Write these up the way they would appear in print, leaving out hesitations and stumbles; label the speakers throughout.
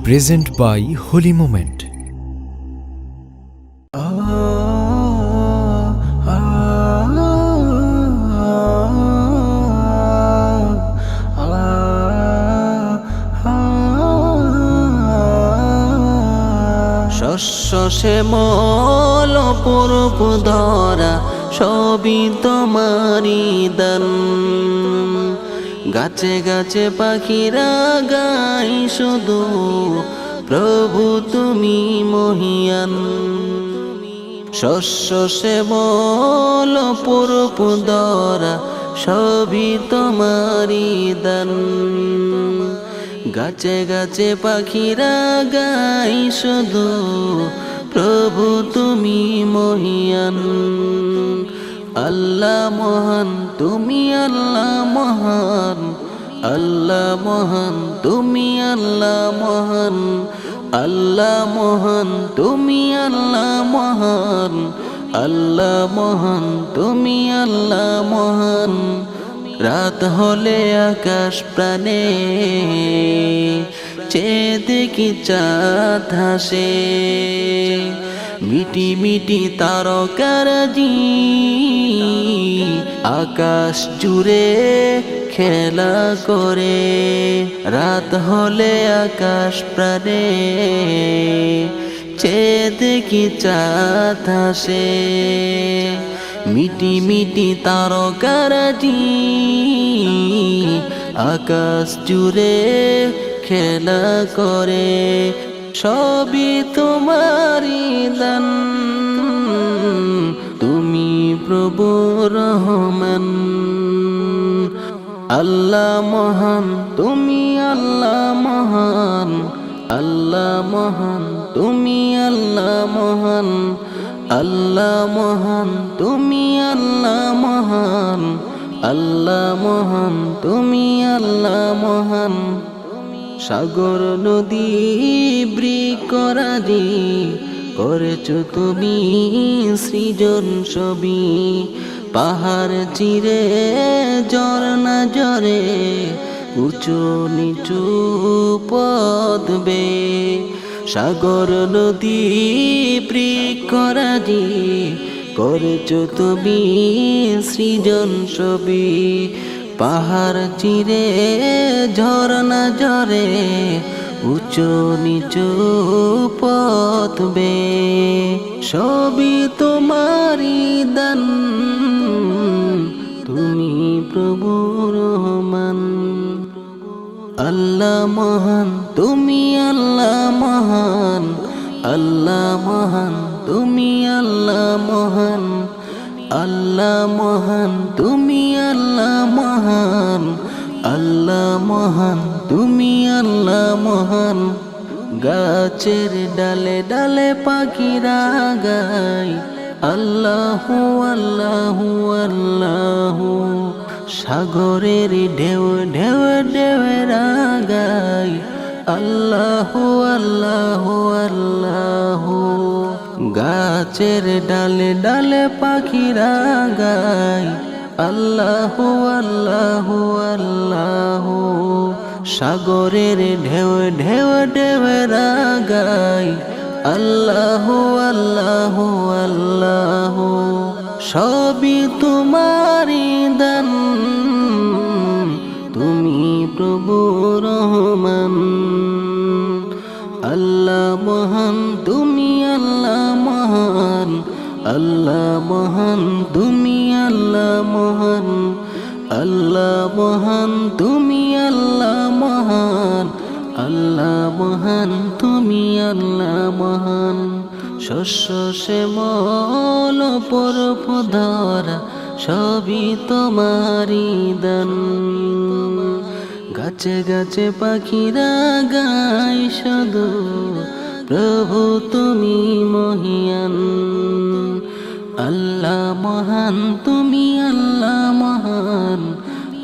Speaker 1: present by Holy Moment.
Speaker 2: শস্য শ্যামল অপরূপ ধরা সবই তোমারি দান। গাছে গাছে পাখিরা গাই শুধু প্রভু তুমি মহিয়ান। শস্য শ্যামল অপরূপ ধরা সবই তোমারি দান। গাছে গাছে পাখিরা গাই শুধু প্রভু তুমি মহিয়ান। আল্লাহ মহান তুমি আল্লাহ মহান, আল্লাহ মহান তুমি আল্লাহ মহান, আল্লাহ মহান তুমি আল্লাহ মহান, আল্লাহ মহান তুমি আল্লাহ মহান। রাত হলে আকাশ প্রাণে চেয়ে দেখি চাঁদ হাসে, মিটি মিটি তারকারাজি আকাশ জুড়ে খেলা করে। রাত হলে আকাশ প্রাণে চেয়ে দেখি চাঁদ হাসে, মিটি মিটি তারকারাজি আকাশ জুড়ে খেলা করে। সবই তোমারি দান, তুমি প্রভু রহমান। আল্লাহ মহান তুমি আল্লাহ মহান, আল্লাহ মহান তুমি আল্লাহ মহান, আল্লাহ মহান তুমি আল্লাহ মহান, আল্লাহ মহান তুমি আল্লাহ মহান। সাগর নদী বৃক্ষরাজি করেছ তুমি সৃজন সবই। পাহাড় চিরে ঝরনা ঝরে উঁচু নিচু পথ বেয়ে। সাগর নদী বৃক্ষরাজি করেছ তুমি সৃজন সবই। পাহাড় চিরে ঝরনা ঝরে উঁচু নিচু পথ বেয়ে। সবই তোমারি দান, তুমি প্রভু রহমান। আল্লাহ মহান তুমি আল্লাহ মহান, আল্লাহ মহান তুমি আল্লাহ মহান, আল্লাহ মহান তুমি আল্লাহ মহান, আল্লাহ মহান তুমি আল্লাহ মহান। গাছের ডালে ডালে পাখিরা গায় আল্লাহু আল্লাহু আল্লাহু। সাগরের ঢেউ ঢেউ ঢেউরা গায় আল্লাহু আল্লাহু আল্লাহু। গাছের ডালে ডালে পাখিরা গায় আল্লাহু আল্লাহু আল্লাহু। সাগরের ঢেউ ঢেউ ঢেউরা গায় আল্লাহু আল্লাহু আল্লাহু। সবই তোমারি দান, তুমি প্রভু রহমান। আল্লাহ মহান তুমি আল্লাহ মহান, আল্লাহ মহান তুমি আল্লাহ মহান, আল্লাহ মহান তুমি আল্লাহ মহান, আল্লাহ মহান তুমি আল্লাহ মহান। শস্য শ্যামল অপরূপ ধরা সবই তোমারি দান। গাছে গাছে পাখিরা গায় শুধু প্রভু তুমি মহিয়ান। আল্লাহ মহান তুমি আল্লাহ মহান,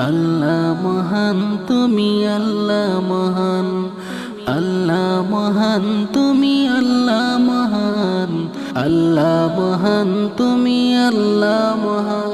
Speaker 2: আল্লাহ মহান তুমি আল্লাহ মহান, আল্লাহ মহান তুমি আল্লাহ মহান, আল্লাহ মহান তুমি আল্লাহ মহান।